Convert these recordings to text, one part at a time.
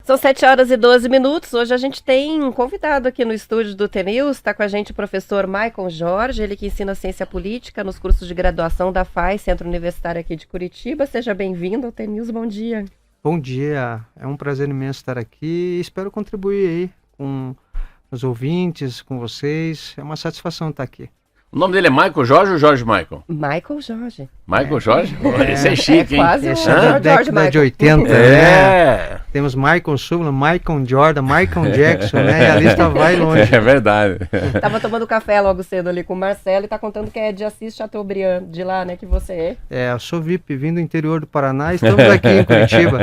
São 7h12. Hoje a gente tem um convidado aqui no estúdio do TNews. Está com a gente o professor Maicon Jorge, ele que ensina ciência política nos cursos de graduação da FAI, Centro Universitário aqui de Curitiba. Seja bem-vindo ao TNews, bom dia. Bom dia, é um prazer imenso estar aqui e espero contribuir aí com os ouvintes, com vocês. É uma satisfação estar aqui. O nome dele é Maicon Jorge ou Jorge Maicon? Maicon Jorge. Maicon Jorge? Esse é chique, hein? Quase Esse é da década de 80, né? Temos Maicon Sula, Maicon Jordan, Maicon Jackson, né? E a lista vai longe. É verdade. Tava tomando café logo cedo ali com o Marcelo e tá contando que é de Assis Chateaubriand, de lá, né, que você é. É, eu sou VIP, vindo do interior do Paraná, estamos aqui em Curitiba.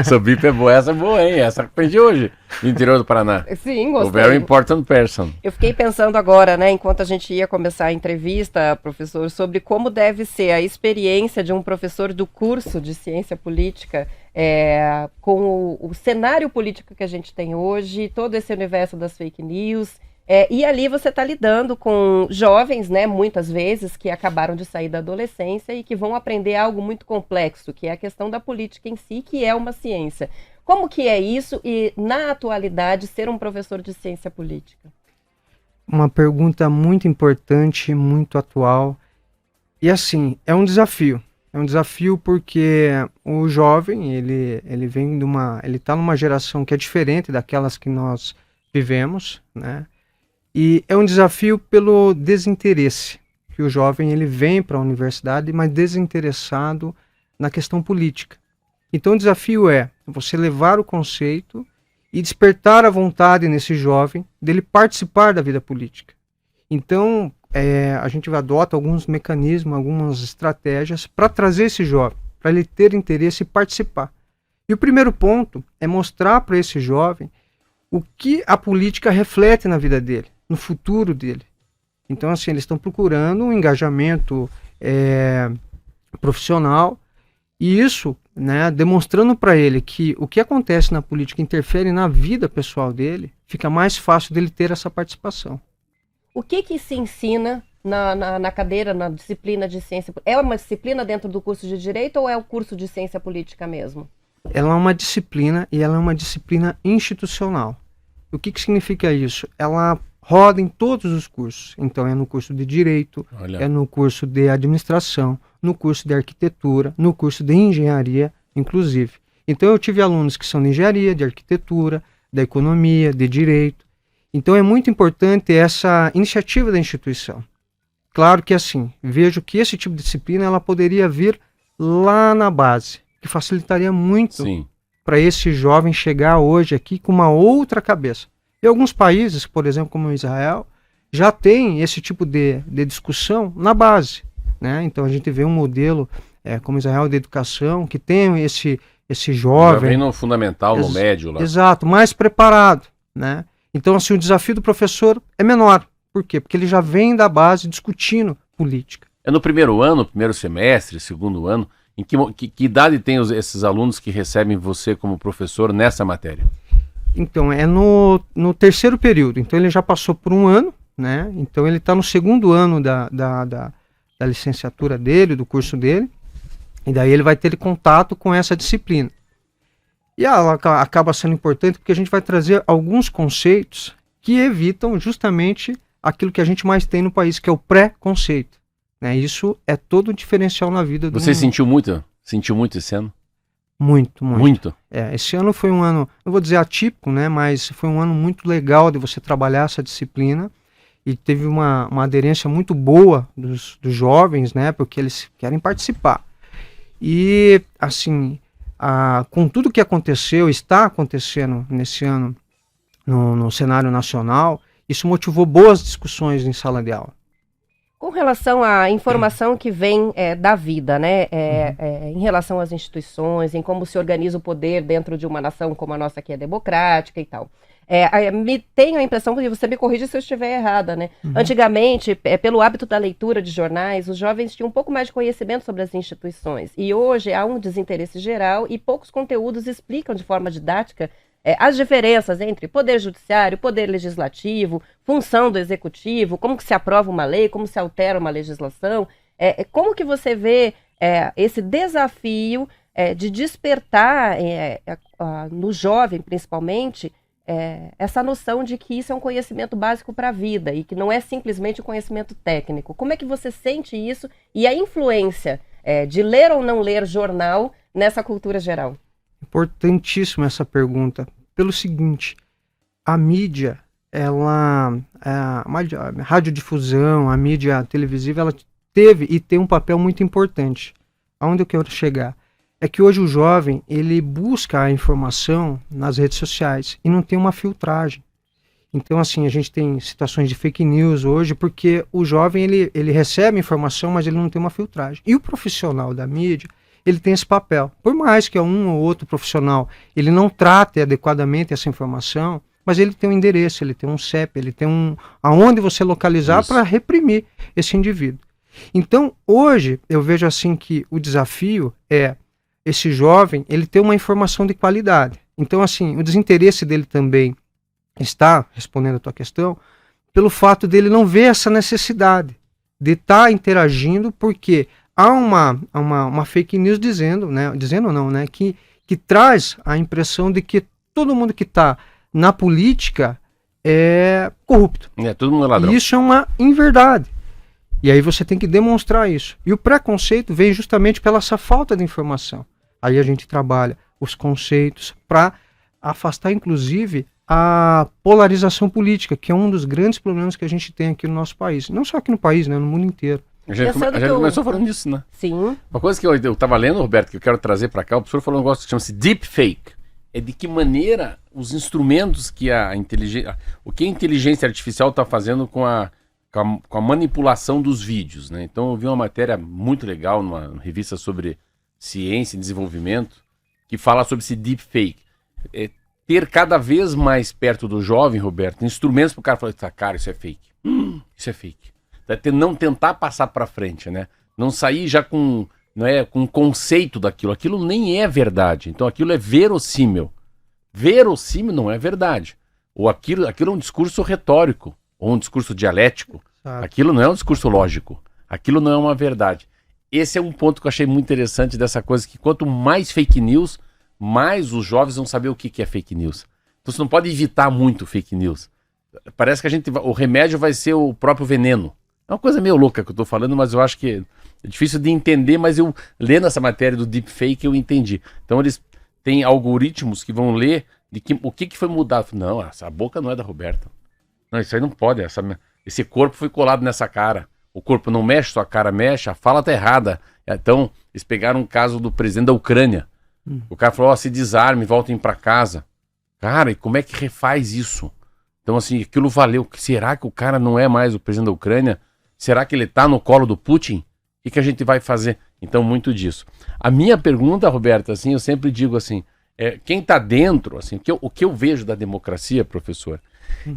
Sou VIP é boa, essa é boa, hein? Essa que aprendi hoje, no interior do Paraná. Sim, gostei. O very important person. Eu fiquei pensando agora, né, enquanto a gente ia começar a entrevista, professor, sobre como deve ser a experiência de um professor do curso de ciência política com o cenário político que a gente tem hoje, todo esse universo das fake news, e ali você está lidando com jovens, né, muitas vezes, que acabaram de sair da adolescência e que vão aprender algo muito complexo, que é a questão da política em si, que é uma ciência. Como que é isso e, na atualidade, ser um professor de ciência política? Uma pergunta muito importante, muito atual. E assim, é um desafio. É um desafio porque o jovem, ele vem ele está numa geração que é diferente daquelas que nós vivemos, né? E é um desafio pelo desinteresse, que o jovem ele vem para a universidade, mas desinteressado na questão política. Então o desafio é você levar o conceito e despertar a vontade nesse jovem dele participar da vida política. Então a gente adota alguns mecanismos, algumas estratégias para trazer esse jovem, para ele ter interesse e participar. E o primeiro ponto é mostrar para esse jovem o que a política reflete na vida dele, no futuro dele. Então, assim, eles estão procurando um engajamento profissional e isso, né, demonstrando para ele que o que acontece na política interfere na vida pessoal dele, fica mais fácil dele ter essa participação. O que se ensina na cadeira, na disciplina de ciência? É uma disciplina dentro do curso de Direito ou é o curso de ciência política mesmo? Ela é uma disciplina e ela é uma disciplina institucional. O que significa isso? Ela roda em todos os cursos. Então é no curso de Direito, é no curso de Administração, no curso de Arquitetura, no curso de Engenharia, inclusive. Então eu tive alunos que são de Engenharia, de Arquitetura, da Economia, de Direito. Então é muito importante essa iniciativa da instituição. Claro que assim, vejo que esse tipo de disciplina ela poderia vir lá na base, que facilitaria muito para esse jovem chegar hoje aqui com uma outra cabeça. E alguns países, por exemplo, como Israel, já tem esse tipo de discussão na base, né? Então a gente vê um modelo como Israel de educação, que tem esse jovem... Já vem no fundamental, no médio lá. Exato, mais preparado, né? Então, assim, o desafio do professor é menor. Por quê? Porque ele já vem da base discutindo política. É no primeiro ano, primeiro semestre, segundo ano, em que idade tem esses alunos que recebem você como professor nessa matéria? Então, é no terceiro período. Então, ele já passou por um ano, né? Então, ele está no segundo ano da licenciatura dele, do curso dele. E daí ele vai ter contato com essa disciplina. E ela acaba sendo importante porque a gente vai trazer alguns conceitos que evitam justamente aquilo que a gente mais tem no país, que é o pré-conceito, né? Isso é todo um diferencial na vida do Você sentiu muito esse ano? Muito. Esse ano foi um ano, não vou dizer atípico, né? Mas foi um ano muito legal de você trabalhar essa disciplina e teve uma aderência muito boa dos jovens, né? Porque eles querem participar. E, assim... com tudo que aconteceu, está acontecendo nesse ano no cenário nacional, isso motivou boas discussões em sala de aula. Com relação à informação que vem da vida, né, em relação às instituições, em como se organiza o poder dentro de uma nação como a nossa que é democrática e tal. Tenho a impressão, e você me corrige se eu estiver errada, né? Antigamente, pelo hábito da leitura de jornais, os jovens tinham um pouco mais de conhecimento sobre as instituições. E hoje há um desinteresse geral e poucos conteúdos explicam de forma didática as diferenças entre poder judiciário, poder legislativo, função do executivo, como que se aprova uma lei, como se altera uma legislação. Como que você vê esse desafio de despertar no jovem, principalmente, essa noção de que isso é um conhecimento básico para a vida e que não é simplesmente um conhecimento técnico. Como é que você sente isso e a influência de ler ou não ler jornal nessa cultura geral? Importantíssima essa pergunta. Pelo seguinte, a mídia, a radiodifusão, a mídia televisiva, ela teve e tem um papel muito importante. Aonde eu quero chegar? É que hoje o jovem, ele busca a informação nas redes sociais e não tem uma filtragem. Então, assim, a gente tem situações de fake news hoje, porque o jovem, ele recebe informação, mas ele não tem uma filtragem. E o profissional da mídia, ele tem esse papel. Por mais que um ou outro profissional, ele não trate adequadamente essa informação, mas ele tem um endereço, ele tem um CEP, ele tem aonde você localizar para reprimir esse indivíduo. Então, hoje, eu vejo assim que o desafio é esse jovem, ele ter uma informação de qualidade. Então, assim, o desinteresse dele também está, respondendo a tua questão, pelo fato dele não ver essa necessidade de estar interagindo, porque há uma fake news dizendo que traz a impressão de que todo mundo que está na política é corrupto. Todo mundo é ladrão. E isso é uma inverdade. E aí você tem que demonstrar isso. E o preconceito vem justamente pela essa falta de informação. Aí a gente trabalha os conceitos para afastar, inclusive, a polarização política, que é um dos grandes problemas que a gente tem aqui no nosso país. Não só aqui no país, né, no mundo inteiro. A gente começou falando disso, né? Sim. Uma coisa que eu estava lendo, Roberto, que eu quero trazer para cá, o professor falou um negócio que chama-se deepfake. É de que maneira os instrumentos que a inteligência artificial está fazendo com a manipulação dos vídeos, né? Então eu vi uma matéria muito legal numa revista sobre ciência e desenvolvimento que fala sobre esse deepfake. Ter cada vez mais perto do jovem, Roberto, instrumentos para o cara falar, cara, isso é fake. Isso é fake. Não tentar passar para frente, né? Não sair já com um conceito daquilo. Aquilo nem é verdade. Então aquilo é verossímil. Verossímil não é verdade. Ou aquilo é um discurso retórico, ou um discurso dialético. Sabe. Aquilo não é um discurso lógico. Aquilo não é uma verdade. Esse é um ponto que eu achei muito interessante dessa coisa, que quanto mais fake news, mais os jovens vão saber o que é fake news. Então você não pode evitar muito fake news. Parece que o remédio vai ser o próprio veneno. É uma coisa meio louca que eu tô falando, mas eu acho que é difícil de entender, mas eu, lendo essa matéria do deepfake, eu entendi. Então eles têm algoritmos que vão ler o que foi mudado. Não, essa boca não é da Roberta. Não, isso aí não pode. Esse corpo foi colado nessa cara. O corpo não mexe, sua cara mexe, a fala tá errada. Então, eles pegaram um caso do presidente da Ucrânia. O cara falou, se desarme, voltem para casa. Cara, e como é que refaz isso? Então, assim, aquilo valeu. Será que o cara não é mais o presidente da Ucrânia? Será que ele tá no colo do Putin? O que a gente vai fazer? Então, muito disso. A minha pergunta, Roberta, assim, eu sempre digo assim, quem tá dentro, assim, o que eu vejo da democracia, professor,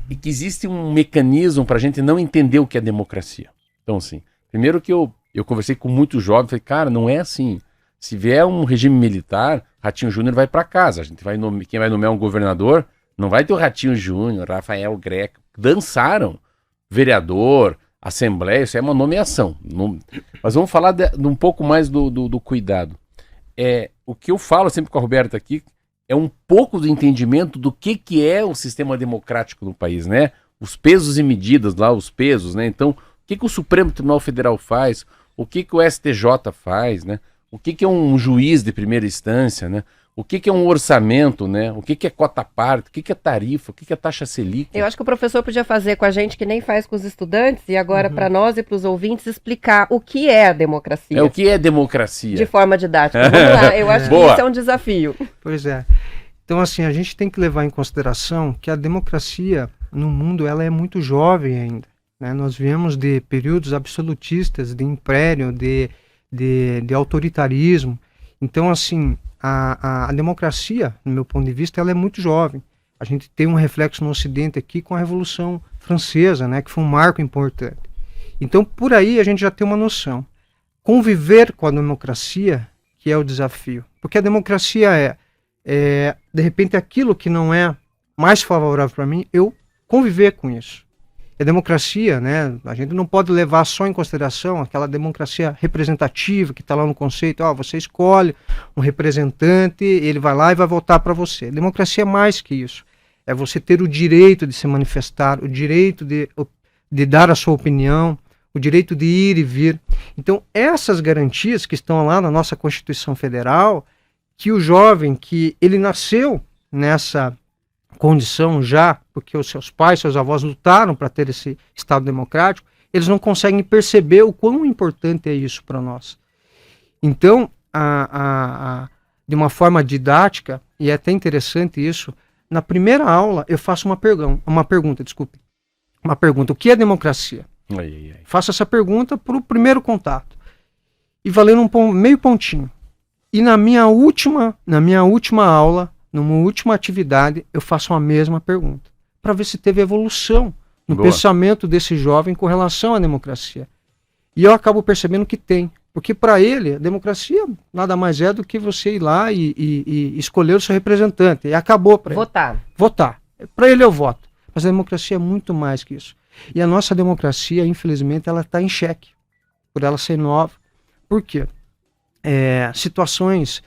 é que existe um mecanismo para a gente não entender o que é democracia. Então, assim, primeiro que eu conversei com muitos jovens, falei, cara, não é assim. Se vier um regime militar, Ratinho Júnior vai para casa. Quem vai nomear um governador, não vai ter o Ratinho Júnior, Rafael Greco. Dançaram. Vereador, assembleia, isso é uma nomeação. Mas vamos falar de um pouco mais do cuidado. O que eu falo sempre com a Roberta aqui é um pouco do entendimento do que é o sistema democrático no país, né? Os pesos e medidas lá, os pesos, né? Então, o que o Supremo Tribunal Federal faz? O que o STJ faz, né? O que é um juiz de primeira instância, né? O que é um orçamento, né? O que é cota parte, o que é tarifa, o que é taxa Selic. Eu acho que o professor podia fazer com a gente que nem faz com os estudantes e agora para nós e para os ouvintes explicar o que é a democracia. O que é democracia? De forma didática. Vamos lá, eu acho que isso é um desafio. Pois é. Então, assim, a gente tem que levar em consideração que a democracia no mundo ela é muito jovem ainda. Né? Nós viemos de períodos absolutistas, de império, de autoritarismo. Então, assim, a democracia, no meu ponto de vista, ela é muito jovem. A gente tem um reflexo no Ocidente aqui com a Revolução Francesa, né, que foi um marco importante. Então, por aí a gente já tem uma noção. Conviver com a democracia, que é o desafio. Porque a democracia de repente, aquilo que não é mais favorável para mim, eu conviver com isso. A democracia, né, a gente não pode levar só em consideração aquela democracia representativa que está lá no conceito, você escolhe um representante, ele vai lá e vai votar para você. Democracia é mais que isso. É você ter o direito de se manifestar, o direito de dar a sua opinião, o direito de ir e vir. Então, essas garantias que estão lá na nossa Constituição Federal, que o jovem que ele nasceu nessa condição já, porque os seus pais, seus avós lutaram para ter esse Estado democrático, eles não conseguem perceber o quão importante é isso para nós. Então, de uma forma didática, e é até interessante isso, na primeira aula eu faço uma pergunta, o que é democracia? Faço essa pergunta para o primeiro contato, e valendo meio pontinho. E na minha última aula, numa última atividade, eu faço a mesma pergunta, para ver se teve evolução no pensamento desse jovem com relação à democracia. E eu acabo percebendo que tem, porque para ele, a democracia nada mais é do que você ir lá e escolher o seu representante, e acabou para ele. Votar. Para ele eu voto. Mas a democracia é muito mais que isso. E a nossa democracia, infelizmente, ela está em xeque, por ela ser nova. Por quê? Situações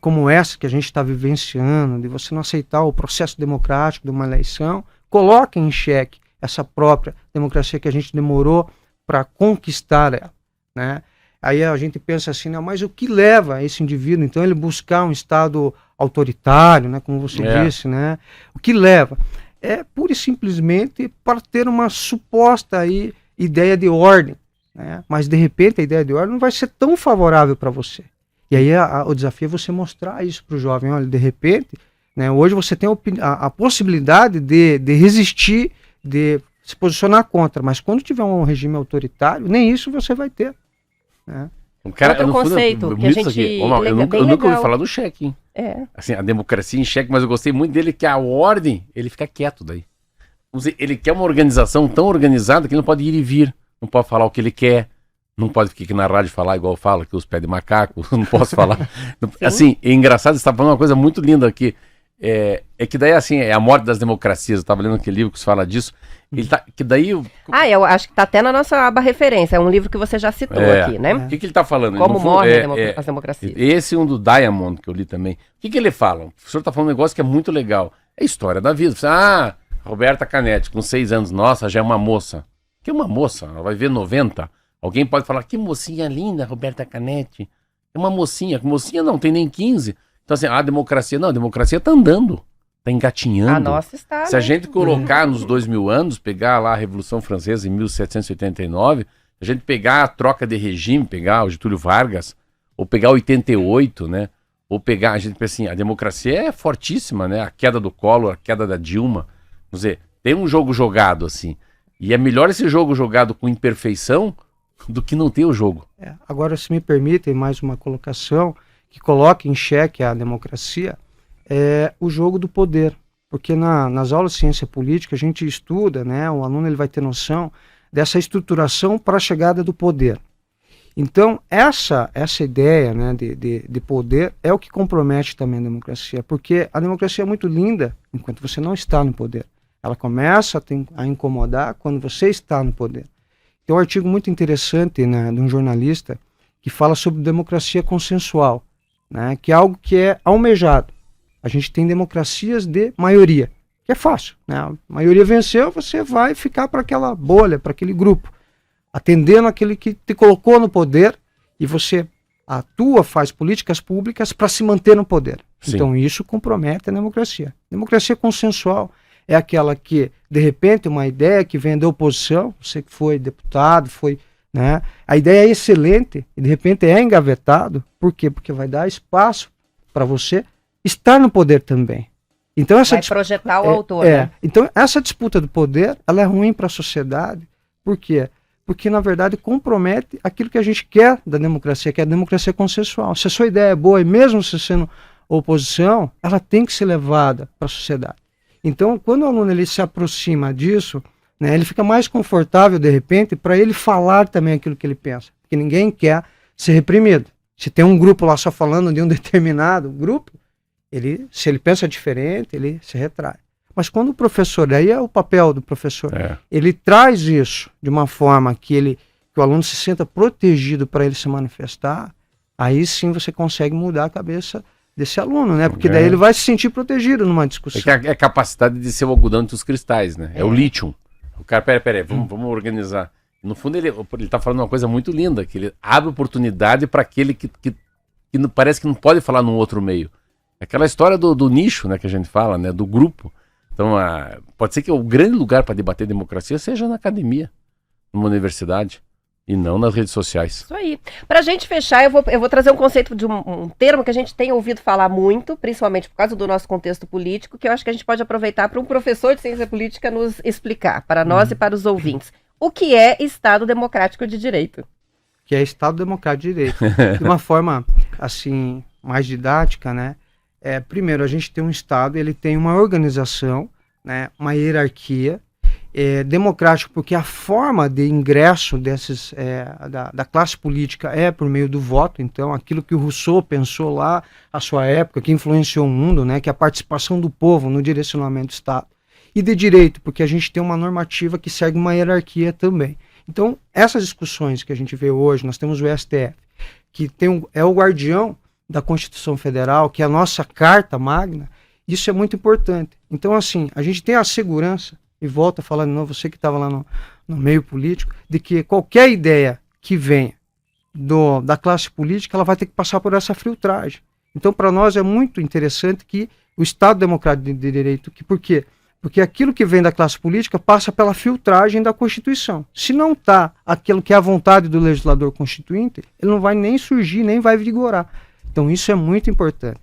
como essa que a gente está vivenciando, de você não aceitar o processo democrático de uma eleição, coloca em xeque essa própria democracia que a gente demorou para conquistar ela, né? Aí a gente pensa assim, mas o que leva esse indivíduo, então, ele buscar um Estado autoritário, né, como você disse, né? O que leva? É pura e simplesmente para ter uma suposta aí, ideia de ordem, né? Mas de repente a ideia de ordem não vai ser tão favorável para você. E aí o desafio é você mostrar isso para o jovem. Olha, de repente, né, hoje você tem a possibilidade de resistir, de se posicionar contra, mas quando tiver um regime autoritário, nem isso você vai ter. Né? Outro conceito que a gente... eu nunca ouvi falar do cheque, hein? Assim, a democracia em xeque, mas eu gostei muito dele, que a ordem, ele fica quieto daí. Ele quer uma organização tão organizada que ele não pode ir e vir, não pode falar o que ele quer, não pode ficar aqui na rádio falar igual fala, que os pés de macaco, não posso falar. Assim, é engraçado, você está falando uma coisa muito linda aqui. É que daí, assim, é a morte das democracias. Eu estava lendo aquele livro que se fala disso. Que daí... eu acho que está até na nossa aba referência. É um livro que você já citou aqui, né? O que ele está falando? Como morrem as democracias. Esse é um do Diamond, que eu li também. O que ele fala? O professor está falando um negócio que é muito legal. É a história da vida. Você, Roberta Canetti, com 6 anos. Nossa, já é uma moça. Que é uma moça? Ela vai ver 90. Alguém pode falar, que mocinha linda, Roberta Canetti. É uma mocinha. Mocinha não, tem nem 15. Então, assim, a democracia... Não, a democracia está andando. Está engatinhando. A nossa está... Se a gente colocar nos 2000 anos, pegar lá a Revolução Francesa em 1789, a gente pegar a troca de regime, pegar o Getúlio Vargas, ou pegar 88, né? Ou pegar... A gente pensa assim, a democracia é fortíssima, né? A queda do Collor, a queda da Dilma. Vamos dizer, tem um jogo jogado, assim. E é melhor esse jogo jogado com imperfeição do que não ter o jogo. Agora, se me permitem, mais uma colocação que coloca em xeque a democracia, é o jogo do poder. Porque nas aulas de ciência política a gente estuda, né, o aluno ele vai ter noção dessa estruturação para a chegada do poder. Então, essa ideia, né, de poder é o que compromete também a democracia, porque a democracia é muito linda enquanto você não está no poder. Ela começa a incomodar quando você está no poder. Tem um artigo muito interessante, né, de um jornalista que fala sobre democracia consensual, né, que é algo que é almejado. A gente tem democracias de maioria, que é fácil, né? A maioria venceu, você vai ficar para aquela bolha, para aquele grupo, atendendo aquele que te colocou no poder, e você atua, faz políticas públicas para se manter no poder. Sim. Então isso compromete a democracia. Democracia consensual é aquela que, de repente, uma ideia que vem da oposição, você que foi deputado, né? A ideia é excelente e de repente é engavetado. Por quê? Porque vai dar espaço para você estar no poder também. Então essa vai projetar o autor. Né? Então essa disputa do poder, ela é ruim para a sociedade. Por quê? Porque na verdade compromete aquilo que a gente quer da democracia, que é a democracia consensual. Se a sua ideia é boa e mesmo se sendo oposição, ela tem que ser levada para a sociedade. Então quando o aluno ele se aproxima disso, né, ele fica mais confortável de repente para ele falar também aquilo que ele pensa. Porque ninguém quer ser reprimido. Se tem um grupo lá só falando de um determinado grupo, se ele pensa diferente, ele se retrai. Mas quando o professor, aí é o papel do professor, É. ele traz isso de uma forma que o aluno se sinta protegido para ele se manifestar, aí sim você consegue mudar a cabeça desse aluno, né? Porque daí ele vai se sentir protegido numa discussão. É que é a capacidade de ser o algodão entre os cristais, né? É o lítio. O cara, peraí, vamos organizar. No fundo, ele tá falando uma coisa muito linda, que ele abre oportunidade para aquele que parece que não pode falar num outro meio. Aquela história do nicho, né, que a gente fala, né? Do grupo. Então, pode ser que o grande lugar para debater democracia seja na academia, numa universidade, e não nas redes sociais. Isso aí. Para a gente fechar, eu vou trazer um conceito de um termo que a gente tem ouvido falar muito, principalmente por causa do nosso contexto político, que eu acho que a gente pode aproveitar para um professor de ciência política nos explicar, para nós e para os ouvintes. O que é Estado Democrático de Direito? Que é Estado Democrático de Direito. De uma forma, assim, mais didática, né? Primeiro, a gente tem um Estado, ele tem uma organização, né? Uma hierarquia, democrático, porque a forma de ingresso da classe política é por meio do voto. Então, aquilo que o Rousseau pensou lá, à sua época, que influenciou o mundo, né? Que é a participação do povo no direcionamento do Estado. E de direito, porque a gente tem uma normativa que segue uma hierarquia também. Então, essas discussões que a gente vê hoje, nós temos o STF, que é o guardião da Constituição Federal, que é a nossa carta magna, isso é muito importante. Então, assim, a gente tem a segurança, e volto a falar de novo, você que estava lá no meio político, de que qualquer ideia que venha da classe política, ela vai ter que passar por essa filtragem. Então, para nós é muito interessante que o Estado Democrático de Direito, por quê? Porque aquilo que vem da classe política passa pela filtragem da Constituição. Se não está aquilo que é a vontade do legislador constituinte, ele não vai nem surgir, nem vai vigorar. Então isso é muito importante.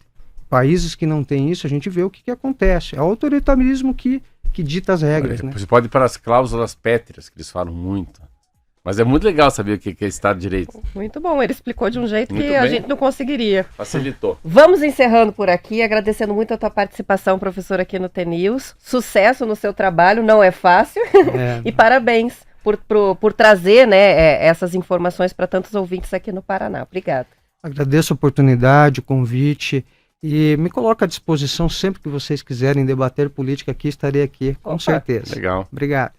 Países que não têm isso, a gente vê o que acontece. É o autoritarismo que dita as regras. Né? Você pode ir para as cláusulas pétreas, que eles falam muito. Mas é muito legal saber o que é Estado de Direito. Muito bom, ele explicou de um jeito Muito que bem. a gente não conseguiria. Facilitou. Vamos encerrando por aqui, agradecendo muito a tua participação, professor, aqui no TNews. Sucesso no seu trabalho, não é fácil. E parabéns por trazer, né, essas informações para tantos ouvintes aqui no Paraná. Obrigada. Agradeço a oportunidade, o convite e me coloco à disposição sempre que vocês quiserem debater política aqui, estarei aqui, com certeza. Legal. Obrigado.